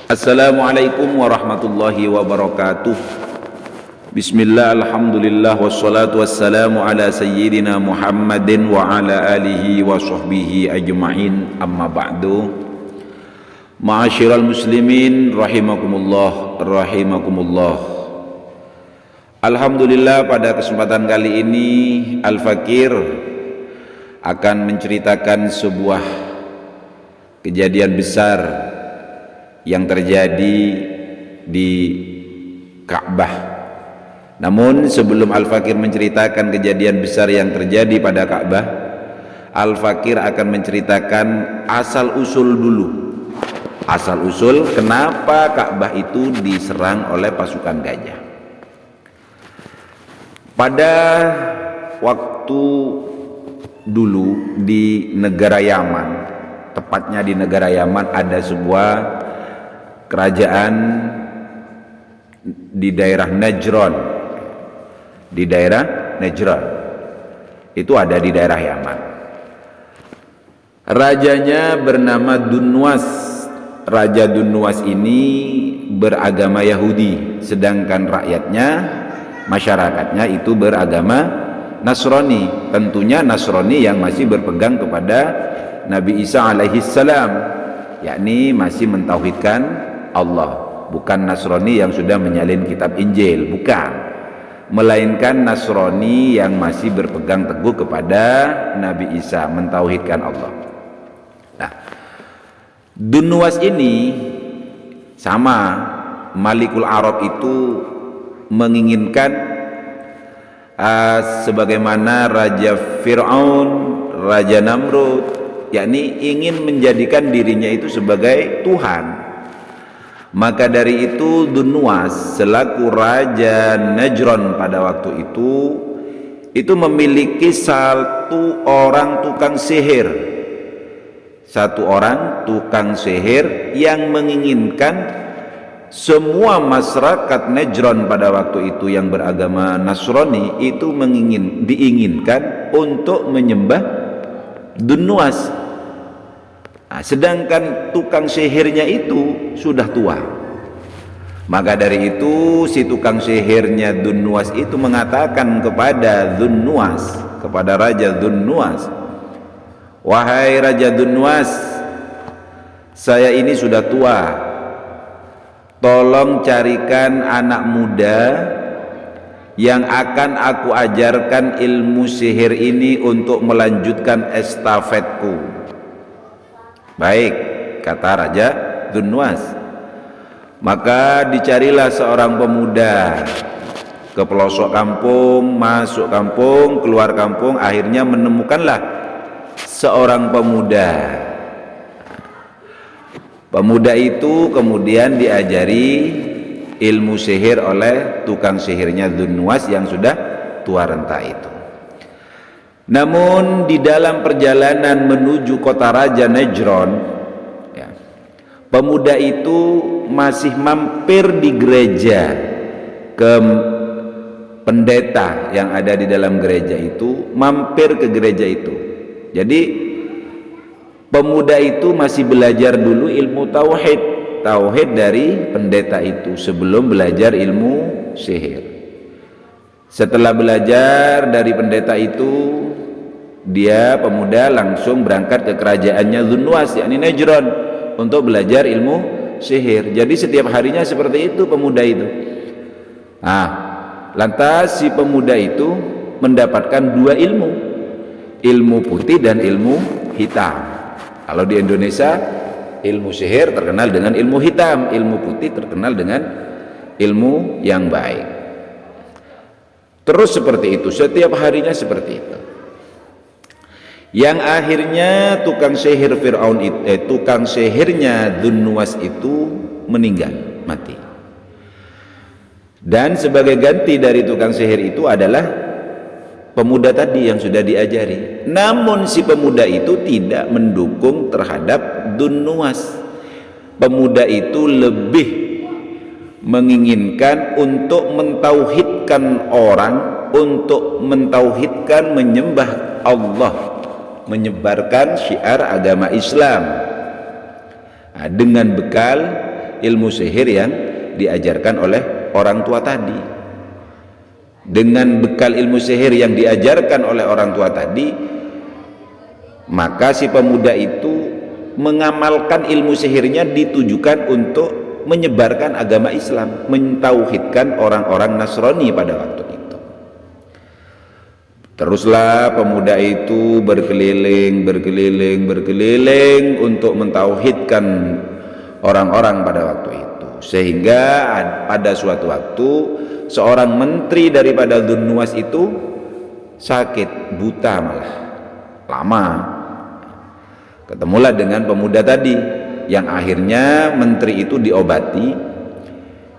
Assalamualaikum warahmatullahi wabarakatuh. Bismillah, alhamdulillah, wassalatu wassalamu ala sayyidina Muhammadin wa ala alihi wa sahbihi ajma'in, amma ba'du. Ma'asyiral muslimin rahimakumullah, rahimakumullah. Alhamdulillah, pada kesempatan kali ini Al-Fakir akan menceritakan sebuah kejadian besar yang terjadi di Ka'bah. Namun sebelum Al-Fakir menceritakan kejadian besar yang terjadi pada Ka'bah, Al-Fakir akan menceritakan asal usul dulu. Asal usul kenapa Ka'bah itu diserang oleh pasukan gajah. Pada waktu dulu di negara Yaman, tepatnya di negara Yaman, ada sebuah kerajaan di daerah Najran. Di daerah Najran itu ada di daerah Yaman. Rajanya bernama Dunwas. Raja Dunwas ini beragama Yahudi, sedangkan rakyatnya, masyarakatnya itu beragama Nasrani. Tentunya Nasrani yang masih berpegang kepada Nabi Isa alaihi salam, yakni masih mentauhidkan Allah, bukan Nasrani yang sudah menyalin kitab Injil, bukan, melainkan Nasrani yang masih berpegang teguh kepada Nabi Isa, mentauhidkan Allah. Nah, Dunwas ini sama Malikul Arab itu menginginkan sebagaimana Raja Fir'aun, Raja Namrud, yakni ingin menjadikan dirinya itu sebagai Tuhan. Maka dari itu Dunwas selaku Raja Najran pada waktu itu memiliki satu orang tukang sihir. Satu orang tukang sihir yang menginginkan semua masyarakat Najran pada waktu itu yang beragama Nasrani itu diinginkan untuk menyembah Dunwas. Nah, sedangkan tukang sihirnya itu sudah tua. Maka dari itu si tukang sihirnya Dunwas itu mengatakan kepada Dunwas, kepada Raja Dunwas, "Wahai Raja Dunwas, saya ini sudah tua. Tolong carikan anak muda yang akan aku ajarkan ilmu sihir ini untuk melanjutkan estafetku." Baik, kata Raja Dunwas. Maka dicarilah seorang pemuda ke pelosok kampung, masuk kampung, keluar kampung, akhirnya menemukanlah seorang pemuda. Pemuda itu kemudian diajari ilmu sihir oleh tukang sihirnya Dunwas yang sudah tua renta itu. Namun di dalam perjalanan menuju kota Raja Najran, ya, pemuda itu masih mampir di gereja ke pendeta yang ada di dalam gereja itu, mampir ke gereja itu. Jadi pemuda itu masih belajar dulu ilmu tauhid dari pendeta itu sebelum belajar ilmu sihir. Setelah belajar dari pendeta itu, dia pemuda langsung berangkat ke kerajaannya Dunwas, yakni Najran, untuk belajar ilmu sihir. Jadi setiap harinya seperti itu pemuda itu. Nah, lantas si pemuda itu mendapatkan dua ilmu, ilmu putih dan ilmu hitam. Kalau di Indonesia ilmu sihir terkenal dengan ilmu hitam, ilmu putih terkenal dengan ilmu yang baik. Terus seperti itu, setiap harinya seperti itu. Yang akhirnya tukang sihir Fir'aun itu, tukang sihirnya Dunwas itu meninggal, mati. Dan sebagai ganti dari tukang sihir itu adalah pemuda tadi yang sudah diajari. Namun si pemuda itu tidak mendukung terhadap Dunwas. Pemuda itu lebih menginginkan untuk mentauhidkan orang, untuk mentauhidkan, menyembah Allah, menyebarkan syiar agama Islam. Nah, dengan bekal ilmu sihir yang diajarkan oleh orang tua tadi. Dengan bekal ilmu sihir yang diajarkan oleh orang tua tadi, maka si pemuda itu mengamalkan ilmu sihirnya ditujukan untuk menyebarkan agama Islam, mentauhidkan orang-orang Nasrani pada waktu itu. Teruslah pemuda itu berkeliling untuk mentauhidkan orang-orang pada waktu itu, sehingga pada suatu waktu seorang menteri daripada Dzunnuwas itu sakit, buta malah lama. Ketemulah dengan pemuda tadi, yang akhirnya menteri itu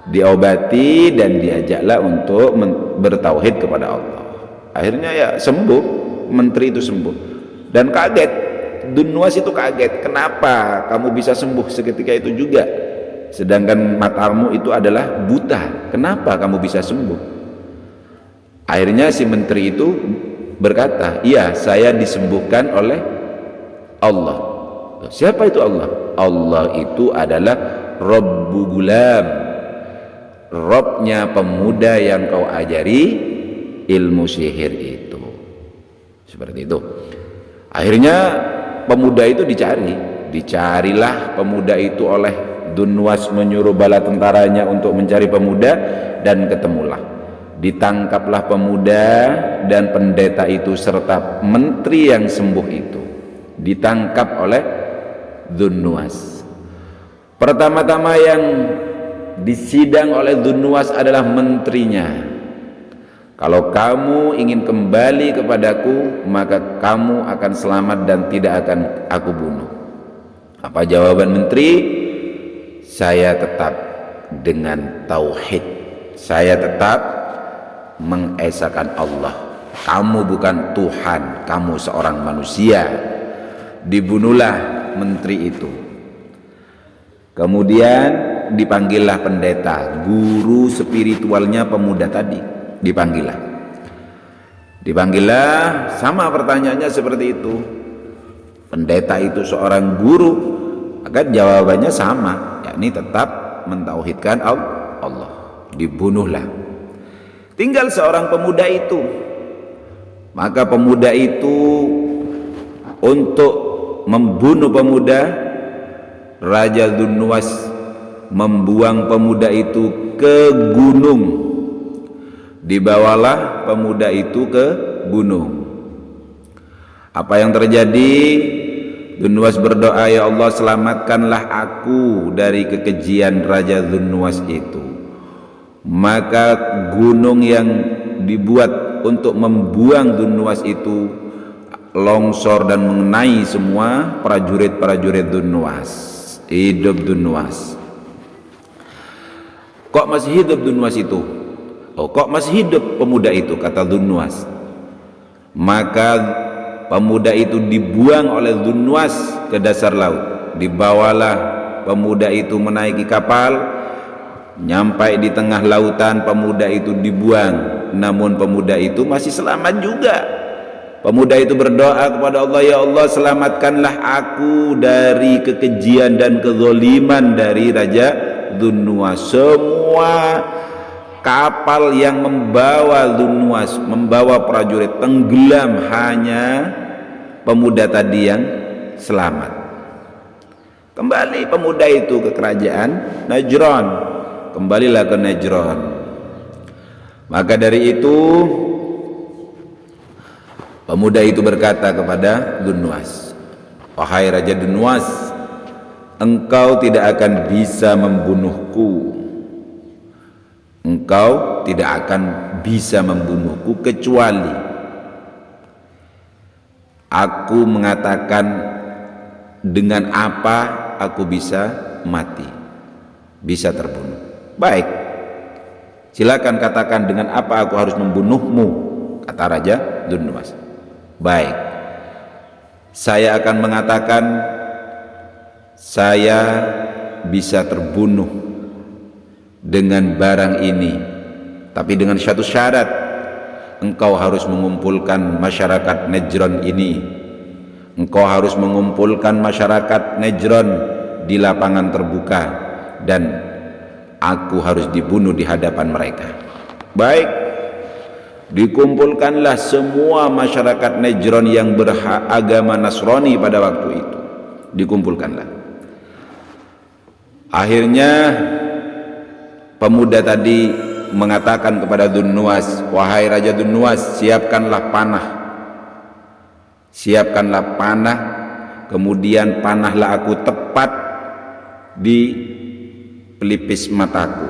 diobati dan diajaklah untuk bertauhid kepada Allah. Akhirnya ya sembuh, menteri itu sembuh. Dan kaget, Dzunnuwas itu kaget, kenapa kamu bisa sembuh seketika itu juga, sedangkan matamu itu adalah buta, kenapa kamu bisa sembuh? Akhirnya si menteri itu berkata, iya, saya disembuhkan oleh Allah. Siapa itu Allah? Allah itu adalah Rabbu Gulam, Robnya pemuda yang kau ajari ilmu sihir itu. Seperti itu. Akhirnya pemuda itu dicarilah pemuda itu oleh Dzunnuwas, menyuruh bala tentaranya untuk mencari pemuda, dan ketemulah. Ditangkaplah pemuda dan pendeta itu serta menteri yang sembuh itu ditangkap oleh Dzunnuwas. Pertama-tama yang disidang oleh Dzunnuwas adalah menterinya. Kalau kamu ingin kembali kepadaku, maka kamu akan selamat dan tidak akan aku bunuh. Apa jawaban menteri? Saya tetap dengan tauhid, saya tetap mengesahkan Allah. Kamu bukan Tuhan, kamu seorang manusia. Dibunuhlah menteri itu. Kemudian dipanggillah pendeta, guru spiritualnya pemuda tadi, dipanggillah sama pertanyaannya seperti itu. Pendeta itu seorang guru, maka jawabannya sama, yakni tetap mentauhidkan Allah. Dibunuhlah. Tinggal seorang pemuda itu. Maka pemuda itu untuk membunuh pemuda, Raja Dzunnuwas membuang pemuda itu ke gunung. Dibawalah pemuda itu ke gunung. Apa yang terjadi? Dzunnuwas berdoa, ya Allah, selamatkanlah aku dari kekejian Raja Dzunnuwas itu. Maka gunung yang dibuat untuk membuang Dzunnuwas itu longsor dan mengenai semua prajurit-prajurit Dzunnuwas. Hidup Dzunnuwas. Kok masih hidup Dzunnuwas itu? Kok masih hidup pemuda itu, kata Dzunnuwas. Maka pemuda itu dibuang oleh Dzunnuwas ke dasar laut. Dibawalah pemuda itu menaiki kapal, nyampai di tengah lautan, pemuda itu dibuang. Namun pemuda itu masih selamat juga. Pemuda itu berdoa kepada Allah, ya Allah, selamatkanlah aku dari kekejian dan kezaliman dari Raja Dzunnuwas. Semua kapal yang membawa Dzunnuwas, membawa prajurit, tenggelam, hanya pemuda tadi yang selamat. Kembali pemuda itu ke kerajaan Najran, kembalilah ke Najran. Maka dari itu pemuda itu berkata kepada Dzunnuwas, wahai Raja Dzunnuwas, engkau tidak akan bisa membunuhku. Engkau tidak akan bisa membunuhku kecuali aku mengatakan dengan apa aku bisa mati, bisa terbunuh. Baik, silakan katakan dengan apa aku harus membunuhmu, kata Raja Dzunnuwas. Baik, saya akan mengatakan saya bisa terbunuh dengan barang ini, tapi dengan satu syarat, engkau harus mengumpulkan masyarakat Najran ini. Engkau harus mengumpulkan masyarakat Najran di lapangan terbuka, dan aku harus dibunuh di hadapan mereka. Baik, dikumpulkanlah semua masyarakat Najran yang beragama Nasrani pada waktu itu, dikumpulkanlah. Akhirnya pemuda tadi mengatakan kepada Dzunnuwas, wahai Raja Dzunnuwas, siapkanlah panah, kemudian panahlah aku tepat di pelipis mataku.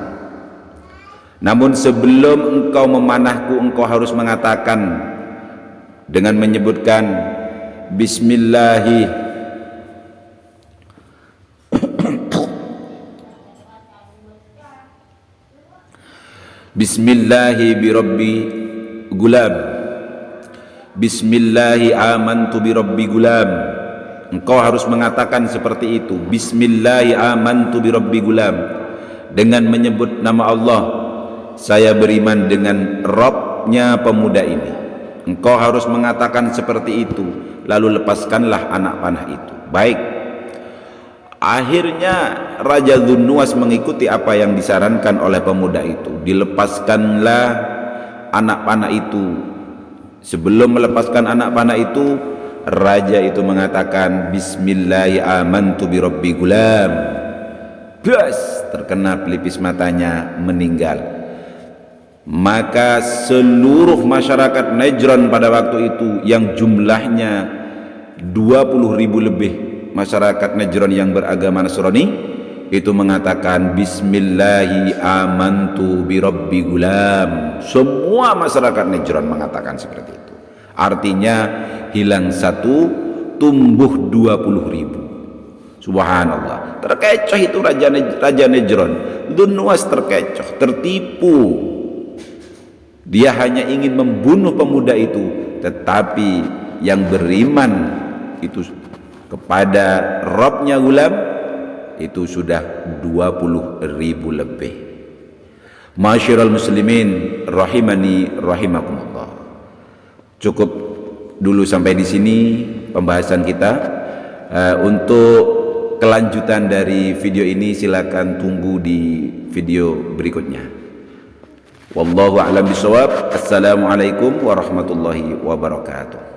Namun sebelum engkau memanahku, engkau harus mengatakan dengan menyebutkan Bismillahi birabbi gulam, Bismillahi amantu birabbi gulam. Engkau harus mengatakan seperti itu, Bismillahi amantu birabbi gulam, dengan menyebut nama Allah, saya beriman dengan Rabbnya pemuda ini. Engkau harus mengatakan seperti itu, lalu lepaskanlah anak panah itu. Baik, akhirnya Raja Dzunnuwas mengikuti apa yang disarankan oleh pemuda itu. Dilepaskanlah anak panah itu. Sebelum melepaskan anak panah itu, raja itu mengatakan Bismillahi amantu birabbi gulam. Bas, terkena pelipis matanya, meninggal. Maka seluruh masyarakat Najran pada waktu itu yang jumlahnya 20.000 lebih, masyarakat Najran yang beragama Nasrani itu mengatakan Bismillahi amantu birabbi gulam. Semua masyarakat Najran mengatakan seperti itu. Artinya hilang satu, tumbuh 20.000. Subhanallah, terkecoh itu Raja Najran. Dzunnuwas terkecoh, tertipu. Dia hanya ingin membunuh pemuda itu, tetapi yang beriman itu kepada Rabbnya gulam itu sudah 20.000 lebih. Masyiral muslimin rahimani rahimakumullah. Cukup dulu sampai di sini pembahasan kita. Untuk kelanjutan dari video ini silakan tunggu di video berikutnya. Wallahu a'lam bishawab. Assalamualaikum warahmatullahi wabarakatuh.